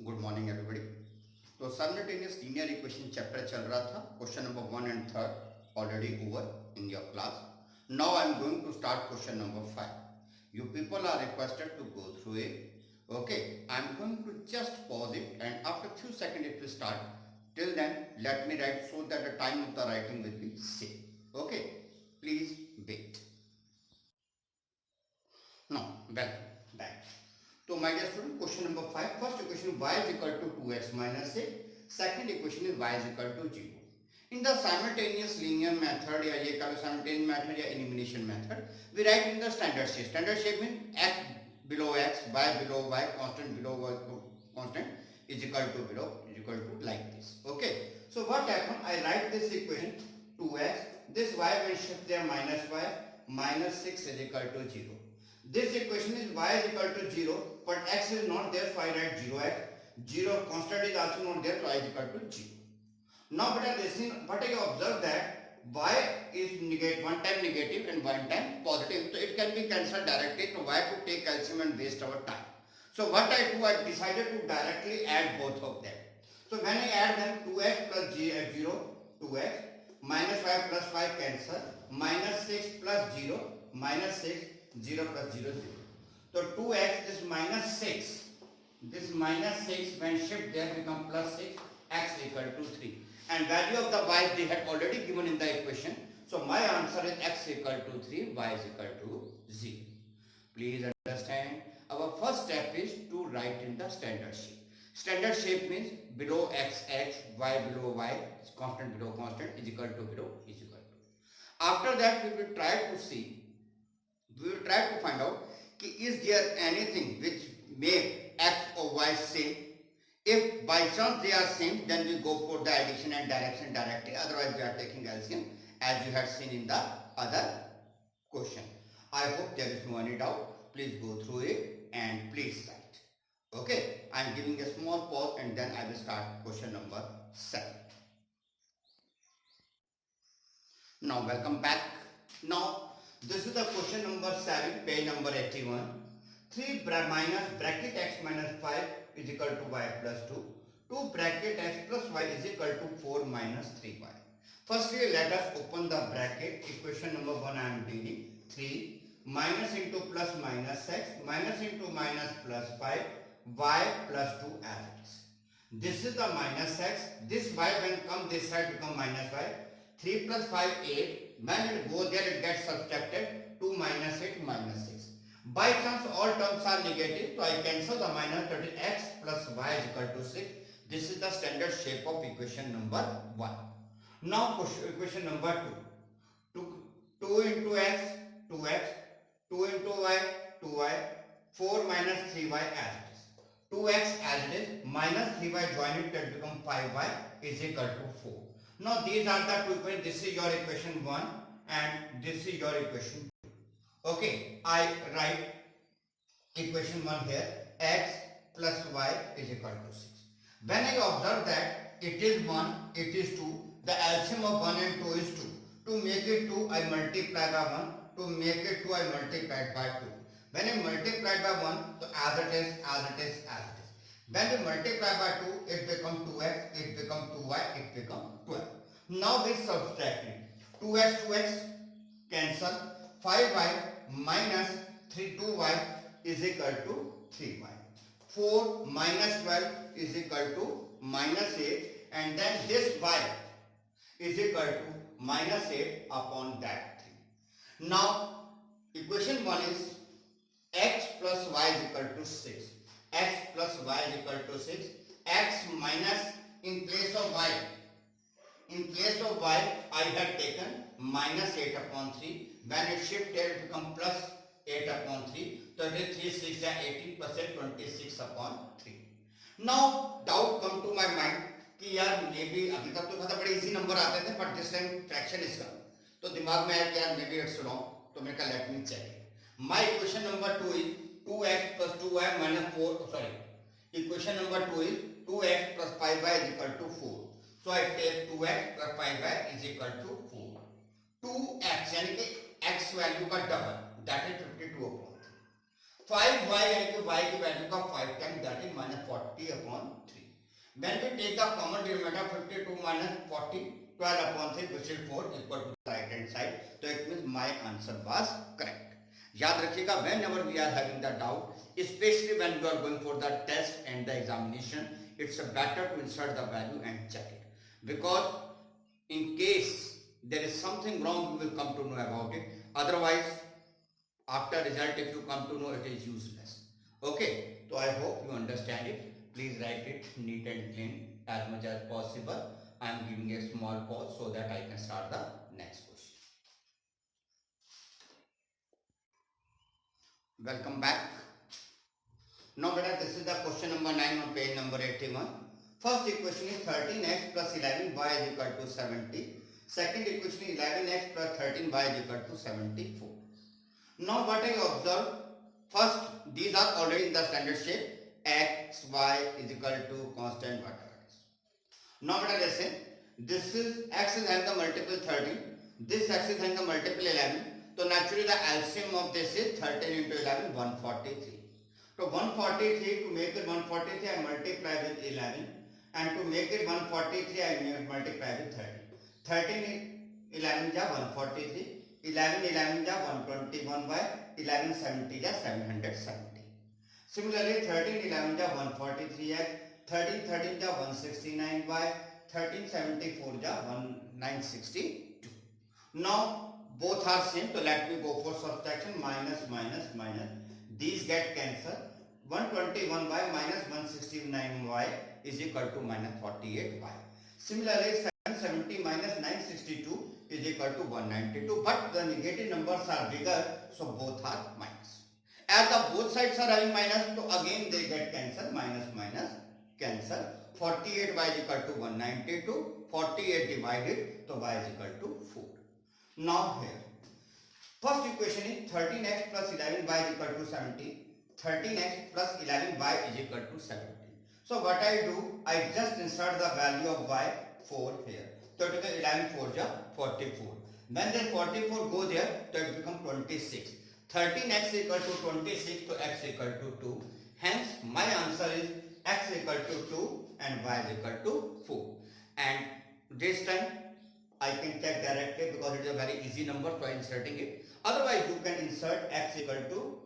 Good morning everybody. तो simultaneous linear equation chapter चल रहा था। Question number 1 and 3 already over in your class. Now I am going to start question number 5। You people are requested to go through it. Okay, I am going to just pause it and after few seconds it will start. Till then let me write so that the time of the writing will be same. Okay, please wait. Now welcome back. So my dear student, question number 5. First equation y is equal to 2x minus 6. Second equation is y is equal to 0. In the simultaneous linear method या ये कहो simultaneous method या elimination method, we write in the standard shape. Standard shape means x below x, y below y, constant below y, constant is equal to below is equal to like this. Okay. So what happen? I write this equation 2x. This y will shift there minus y. Minus 6 is equal to 0. This equation is y is equal to 0, but x is not there, so I write 0x. 0 constant is also not there, so y is equal to 0. Now, but listen, but I observe that y is one time negative and one time positive, so it can be cancelled directly. So why to take calcium and waste our time? So what I do, I decided to directly add both of them. So when I add them, 2x plus 0, 2x, minus 5 plus 5 cancel, minus 6 plus 0, minus 6, 0 plus 0, 0. So 2x, this minus 6, this minus 6 when shift there become plus 6, x equal to 3. And value of the y they had already given in the equation. So my answer is x equal to 3, y is equal to 0. Please understand, our first step is to write in the standard shape. Standard shape means below x, x, y below y, constant below constant is equal to below is equal to. After that we will try to find out is there anything which make x or y same. If by chance they are same, then we go for the addition and direction directly. Otherwise we are taking LCM as you had seen in the other question. I hope there is no any doubt. Please go through it and please write. Okay, I am giving a small pause and then I will start question number 7. Now welcome back. Now this is the question number 7, page number 81. 3 minus bracket x minus 5 is equal to y plus 2. 2 bracket x plus y is equal to 4 minus 3y. Firstly, let us open the bracket. Equation number 1 I am dealing. 3 minus into plus minus x minus into minus plus 5 y plus 2 as it is. This is the minus x. This y when come this side become minus y. 3 plus 5 8. When it goes there it gets subtracted. 2 minus 8 minus 6. By chance all terms are negative, so I cancel the minus, that is x plus y is equal to 6. This is the standard shape of equation number 1. Now equation number 2. 2 into x, 2x, 2 into y, 2y, 4 minus 3y as it is. 2x as it is, minus 3y join it, that become 5y is equal to 4. Now these are the two equations. This is your equation 1 and this is your equation 2. Okay, I write equation 1 here, x plus y is equal to 6. When I observe that it is 1, it is 2, the LCM of 1 and 2 is 2. To make it 2, I multiply by 1. To make it 2, I multiply by 2. When I multiply by 1, so as it is, as it is, as it is. When we multiply by 2, it becomes 2x, it becomes 2y, it becomes 12. Now we subtract it. 2x, 2x cancel, 5y minus 2y is equal to 3y. 4 minus 12 is equal to minus 8, and then this y is equal to minus 8 upon that 3. Now equation 1 is x plus y is equal to 6. X plus y is equal to 6. X minus, in place of y, I had taken minus 8 upon 3. When it shift there, it become plus 8 upon 3. So it is 3 6 18%, 26 upon 3. Now doubt come to my mind कि यार may be अभी तक तो बड़े easy number आते थे, but this time fraction इसका तो दिमाग में आया कि यार मे बी इट्स रॉन्ग. तो मैंने कहा let me check. My equation number 2 is 2x plus 2y minus 4. Sorry, equation number 2 is 2x plus 5y is equal to 4. So I take 2x plus 5y is equal to 4. 2x यानी कि x value का double, that is 52 upon 5y यानी कि y की value का 5 time, that is -40 upon upon 3. When we take the common denominator 52 minus 40, 12 upon 3, which is 4, equal to the right hand side. So it means my answer was correct. याद रखिएगा, whenever we are having the doubt, especially when you are going for the test and the examination, it's better to insert the value and check it, because in case there is something wrong, you will come to know about it. Otherwise, after result, if you come to know, it is useless. Okay, so I hope you understand it. Please write it neat and clean as much as possible. I am giving a small pause so that I can start the next question. Welcome back. Now beta, this is the question number 9 on page number 81. First equation is 13x plus 11y is equal to 70. Second equation is 11x plus 13y is equal to 74. Now what I observe, first these are already in the standard shape, x, y is equal to constant whatever it is. Now beta listen, this is x is having the multiple 13, this x is having the multiple 11, so naturally the LCM of this is 13 into 11, 143. So 143, to make it 143 I multiply with 11, and to make it 143 I multiply with 13. 13 11 ja 143, 11 11 ja 121 by 11 70 ja 770. Similarly 13 11 ja 143 x, 13 13 ja 169 by 13 74 ja 1962. Now both are same, so let me go for subtraction. Minus minus minus, these get cancelled. 121y minus 169y is equal to minus 48y. Similarly 770 minus 962 is equal to 192, but the negative numbers are bigger, so both are minus. As the both sides are having minus, so again they get cancelled. Minus minus cancel. 48y is equal to 192, 48 divided, so y is equal to 4. Now here, first equation is 13x plus 11y is equal to 70. 13x plus 11y is equal to 70. So what I do, I just insert the value of y 4 here. So it becomes 11 4 ja 44. When the 44 go there, so it becomes 26. 13x equal to 26, so x equal to 2. Hence my answer is x equal to 2 and y is equal to 4. And this time I can check directly because it is a very easy number, so I am inserting it. Otherwise you can insert x equal to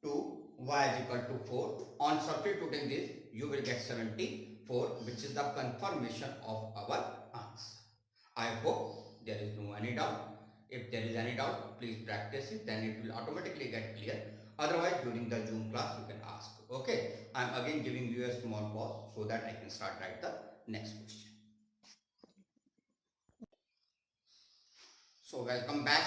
2, y is equal to 4. On substituting this, you will get 74, which is the confirmation of our answer. I hope there is no any doubt. If there is any doubt, please practice it, then it will automatically get clear. Otherwise, during the Zoom class, you can ask. Okay, I am again giving you a small pause so that I can start write the next question. So welcome back.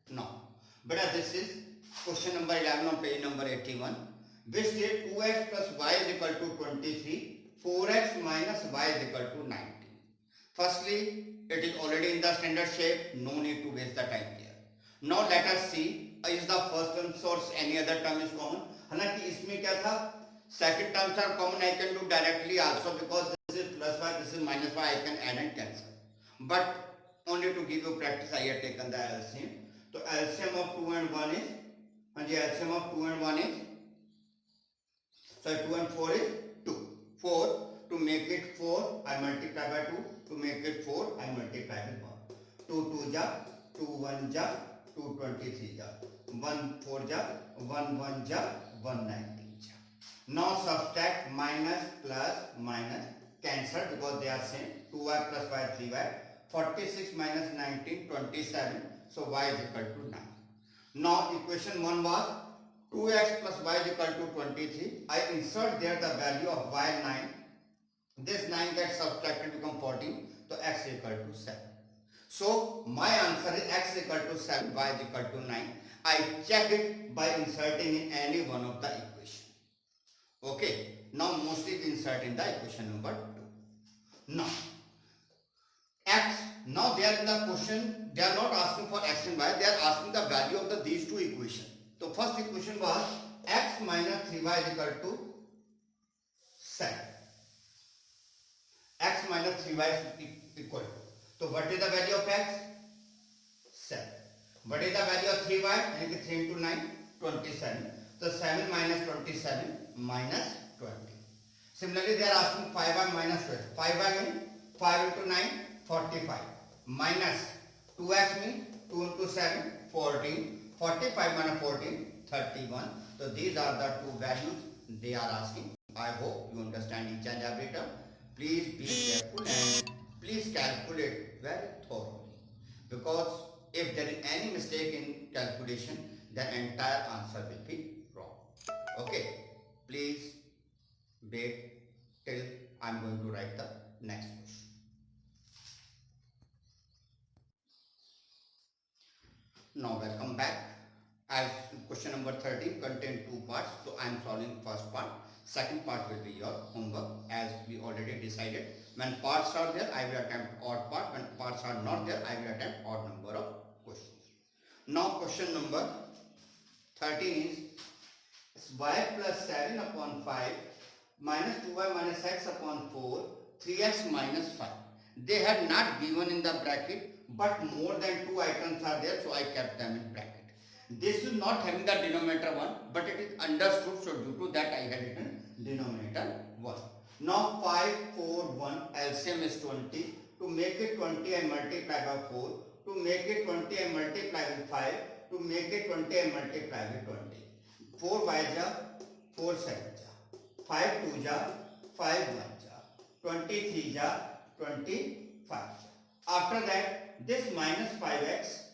Now, but this is question number 11 on page number 81. Which state 2x plus y is equal to 23, 4x minus y is equal to 19. Firstly, it is already in the standard shape, no need to waste the time here. Now let us see, is the first term source any other term is common? हालांकि इसमें क्या था, second terms are common, I can do directly also because this is plus y, this is minus y, I can add and cancel. But only to give you practice, I have taken the LCM. So LCM of 2 and 1 is, and the LCM of 2 and 1 is, so 2 and 4 is 2. 4, to make it 4, I multiply by 2. To make it 4, I multiply with 1. 2 2 ja, 2 1 ja, 2 23 ja, 1 4 ja, 1 1 ja, 1 19 ja. Now subtract minus plus minus, cancel because they are same. 2y plus y 3y. 46 minus 19, 27. So y is equal to 9. Now equation 1 was 2x plus y is equal to 23. I insert there the value of y 9. This 9 gets subtracted, become 14. So x equal to 7. So my answer is x equal to 7, y is equal to 9. I check it by inserting in any one of the equation. Okay. Now mostly we insert in the equation number 2. Now x, now they are in the question, they are not asking for x and y, they are asking the value of these two equations. So first equation was x minus 3y is equal to 7. X minus 3y is equal to. So what is the value of x? 7. What is the value of 3y? And 3 into 9, 27. So 7 minus 27 minus 20. Similarly, they are asking 5y minus 12. 5y mean 5 into 9, 45. Minus 2x mean 2 into 7, 14. 45 minus 14, 31. So these are the two values they are asking. I hope you understand each and every term. Please be careful and please calculate very thoroughly. Because if there is any mistake in calculation, the entire answer will be wrong. Okay, please wait till I am going to write the next question. Now welcome back. As question number 13 contain two parts, so I am solving first part. Second part will be your homework, as we already decided. When parts are there, I will attempt odd part. When parts are not there, I will attempt odd number of questions. Now question number 13 is y plus 7 upon 5 minus 2y minus x upon 4, 3x minus 5. They had not given in the bracket, but more than two items are there, so I kept them in bracket. This is not having the denominator 1, but it is understood, so due to that I had written denominator 1. Now 5, 4, 1, LCM is 20. To make it 20, I multiply by 4. To make it 20, I multiply with 5. To make it 20, I multiply with 20. 4 5 ja, 4 7 ja, 5 2 ja, 5 1 ja, 23 ja, 25 ja. After that, this minus 5x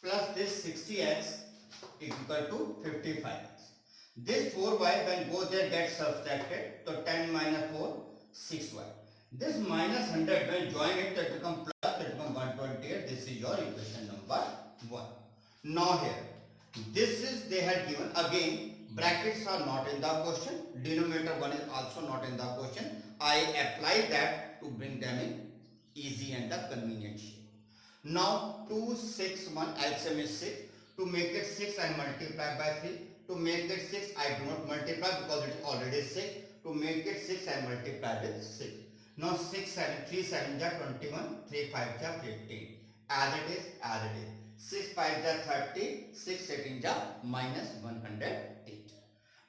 plus this 60x is equal to 55x. This 4y when both there gets subtracted, so 10 minus 4, 6y. This minus 100 when join it, that become plus, that become 128. This is your equation number 1. Now here, this is they had given again. Brackets are not in the question. Denominator 1 is also not in the question. I apply that to bring them in easy and the convenient shape. Now 2, 6, 1, LCM is 6. To make it 6, I multiply by 3. To make it 6, I do not multiply because it is already 6. To make it 6, I multiply with 6. Now 6, 7, 3, 7 ja 21, 3, 5 ja 15. As it is, as it is. 6, 5 ja 30, 6, 18 ja minus 108.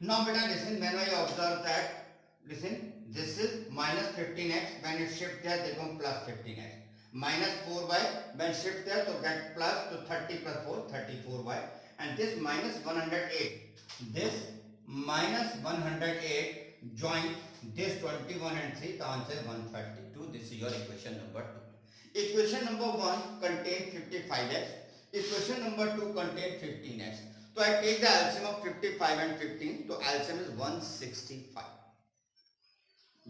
Now beta listen, when I observe that, listen, this is minus 15x, when it shift there, they become plus 15x. Minus 4y, when shift there, so get plus to 30 plus 4, 34y. And this minus 108, this minus 108 join this 21 and 3, the answer is 132. This is your equation number 2. Equation number 1 contains 55x. Equation number 2 contains 15x. So I take the LCM of 55 and 15. So LCM is 165.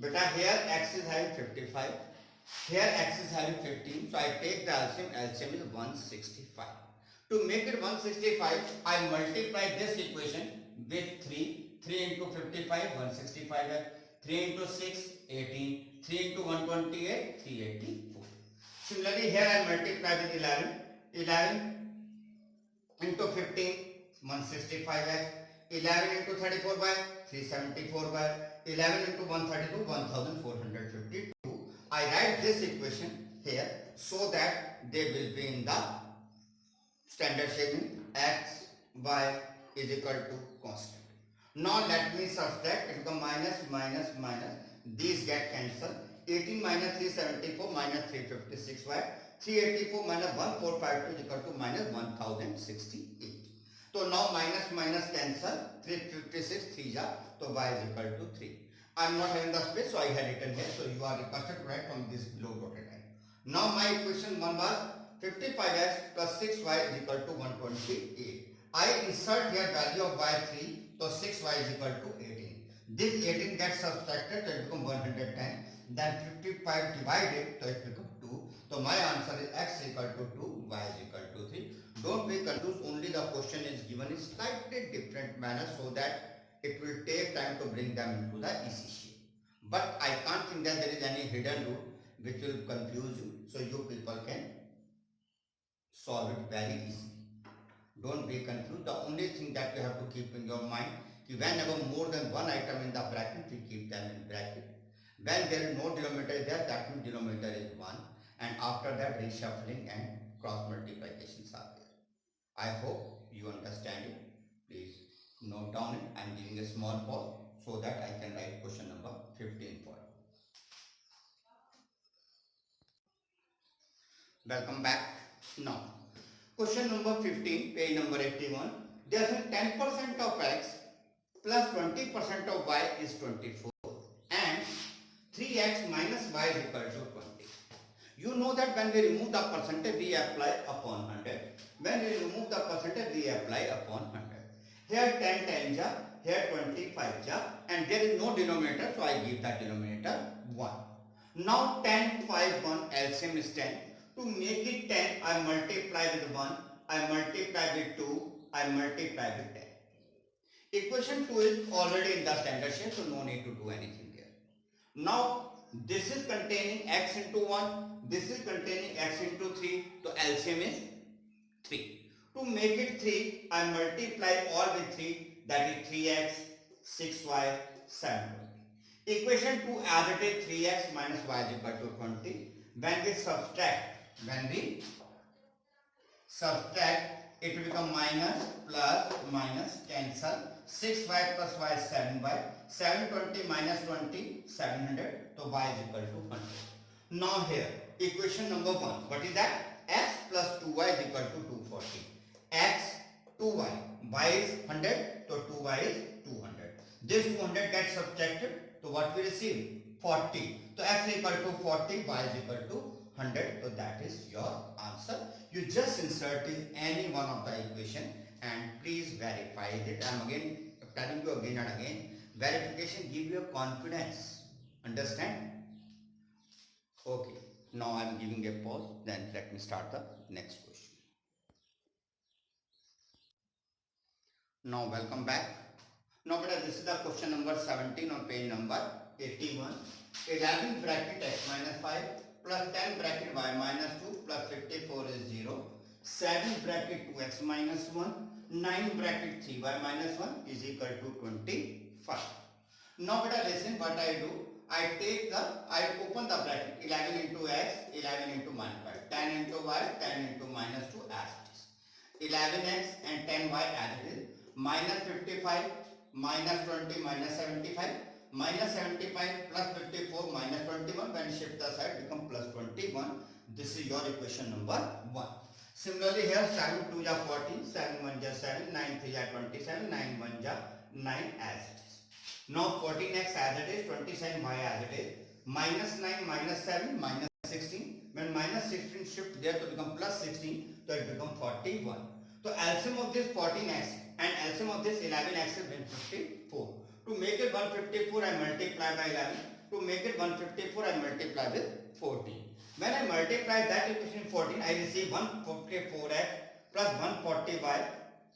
Beta here x is having 55. Here x is having 15. So I take the LCM. LCM is 165. To make it 165, I multiply this equation with 3. 3 into 55, 165x. 3 into 6, 18. 3 into 128, 384. Similarly, here I multiply with 11. 11 into 15, 165x. 11 into 34 by 374 by 11 into 132, 1452. I write this equation here so that they will be in the standard shaping. X, y is equal to constant. Now let me subtract. It becomes minus, minus, minus. These get cancelled. 18 minus 374 minus 356y. 384 minus 1452 is equal to minus 1068. So now minus minus cancel. 356 3 ja. So y is equal to 3. I am not having the space, so I had written here. So you are requested to write from this below dotted line. Now my equation 1 was 55x plus 6y is equal to 128. I insert here value of y3, so 6y is equal to 18. This 18 gets subtracted, so it becomes 110. Then 55 divided, so it becomes 2. So my answer is x is equal to 2, y is equal to 3. Don't be confused, only the question is given in slightly different manner so that it will take time to bring them into the easy shape. But I can't think that there is any hidden rule which will confuse you, so you people can solve it very easily. Don't be confused. The only thing that you have to keep in your mind is whenever more than one item in the bracket, we keep them in bracket. When there is no denominator there, that means denominator is 1, and after that reshuffling and cross multiplications are there. I hope you understand it. Please note down it. I am giving a small pause so that I can write question number 15 for you. Welcome back. Now, question number 15, page number 81. There's a 10% of x plus 20% of y is 24 and 3x minus y is equal to 20. You know that when we remove the percentage, we apply upon 100. When we remove the percentage, we apply upon 100. Here 10 times ja, here 25 ja, and there is no denominator, so I give that denominator 1. Now 10, 5, 1, LCM is 10. To make it 10, I multiply with 1, I multiply with 2, I multiply with 10. Equation 2 is already in the standard shape, so no need to do anything here. Now, this is containing x into 1, this is containing x into 3, so LCM is 3. To make it 3, I multiply all with 3, that is 3x, 6y, 7. Equation 2 as it is 3x minus y is equal to 20. When we subtract, it will become minus, plus, minus, cancel. 6y plus y is 7y. 720 minus 20, 700. So y is equal to 100. Now here, equation number 1. What is that? X plus 2y is equal to 240. X, 2y. Y is 100, so 2y is 200. This 200 gets subtracted, so what we receive? 40. So x is equal to 40, y is equal to 100. So that is your answer. You just insert in any one of the equation and please verify it. I am again telling you again and again. Verification give you confidence. Understand? Okay. Now I am giving a pause. Then let me start the next question. Now welcome back. Now this is the question number 17 on page number 81. 11 bracket x minus 5 plus 10 bracket y minus 2 plus 54 is 0. 7 bracket 2x minus 1. 9 bracket 3y minus 1 is equal to 25. Now listen what I do. I open the bracket 11 into x, 11 into minus 5. 10 into y, 10 into minus 2 as it is. 11x and 10y as it is. Minus 55, minus 20, minus 75. Minus 75 plus 54 minus 21, when shift the side become plus 21. This is your equation number 1. Similarly here 7 2 ja 14, 7 1 ja 7, 9 3 ja 27, 9 1 ja 9 as it is. Now 14x as it is, 27y as it is. Minus 9 minus 7 minus 16. When minus 16 shift there to become plus 16, so it becomes 41. So LCM of this 14x and LCM of this 11x is 54. To make it 154, I multiply by 11. To make it 154, I multiply with 14. When I multiply that equation 14, I receive 154x plus 140y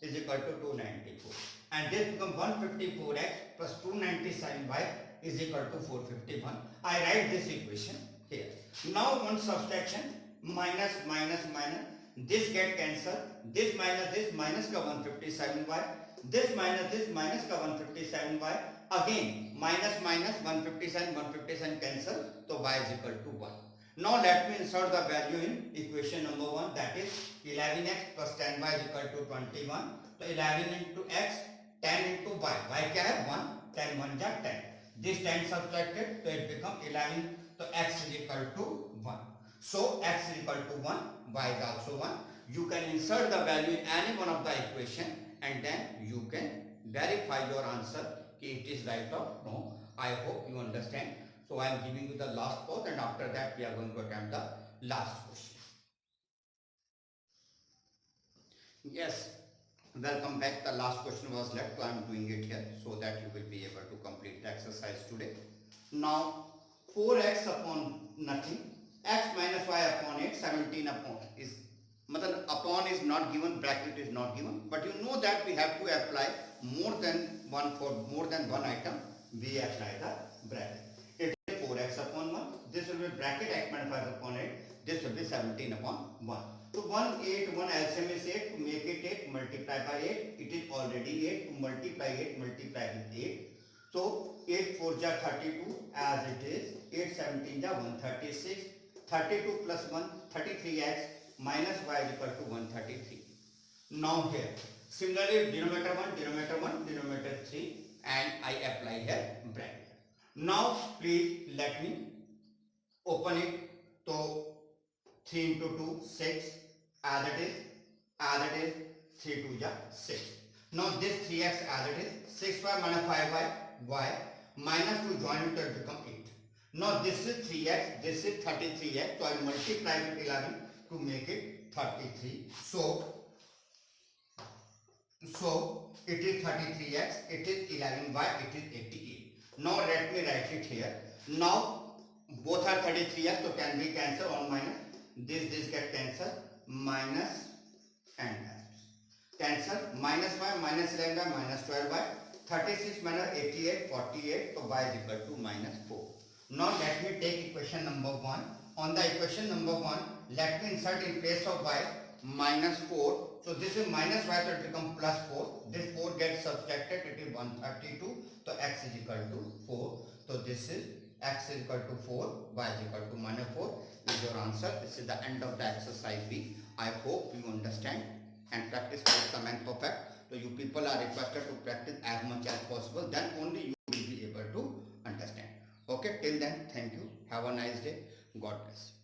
is equal to 294. And this becomes 154x plus 297y is equal to 451. I write this equation here. Now one subtraction, minus, minus, minus. This get cancelled. This minus ka 157y. This minus ka 157y. Again minus 157 cancel, so y is equal to 1. Now let me insert the value in equation number 1, that is 11x plus 10y is equal to 21. So 11 into x, 10 into y. Y kya hai? 1. 10 1 ja 10. This 10 subtracted, so it becomes 11. So x is equal to 1. So x is equal to 1, y is also 1. You can insert the value in any one of the equation and then you can verify your answer if it is right or no. I hope you understand. So I am giving you the last pause and after that we are going to attempt the last question. Yes, welcome back. The last question was left, so I am doing it here so that you will be able to complete the exercise today. Now 4x upon nothing, x minus y upon 8, 17 upon is upon is not given, bracket is not given, but you know that we have to apply more than one for more than one item. We apply the bracket. It is 4x upon 1. This will be bracket x minus y upon 8. This will be 17 upon 1. So 1 8 1 LCM is 8. To make it 8, multiply by 8. It is already 8. To multiply 8, multiply with 8. So 8 4 ja 32 as it is. 8 17 ja 136. 32 plus 1 33x minus y is equal to 133. Now here similarly denominator 1, denominator 1, denominator 3, and I apply here bracket. Now please let me open it. So 3 into 2 6, as it is, 3 2 ja 6. Now this 3x as it is, 6y minus 5y, y minus 2 join it will become 8. Now this is 3x, this is 33x, so I multiply with 11 to make it 33. So it is 33x, it is 11y, it is 88. Now let me write it here. Now both are 33x, so can be cancelled, 1 minus this get cancelled, minus and cancel, minus y minus 11y minus 12y, 36 minus 88 48, so y is equal to minus 4. Now let me take equation number 1. On the equation number 1, let me insert in place of y minus 4. So this is minus y, so it becomes plus 4. This 4 gets subtracted, it is 132. So x is equal to 4. So this is x is equal to 4, y is equal to minus 4 is your answer. This is the end of the exercise B. I hope you understand and practice for some and perfect. So you people are requested to practice as much as possible, then only you will be able to understand. Okay, till then, thank you. Have a nice day. God bless.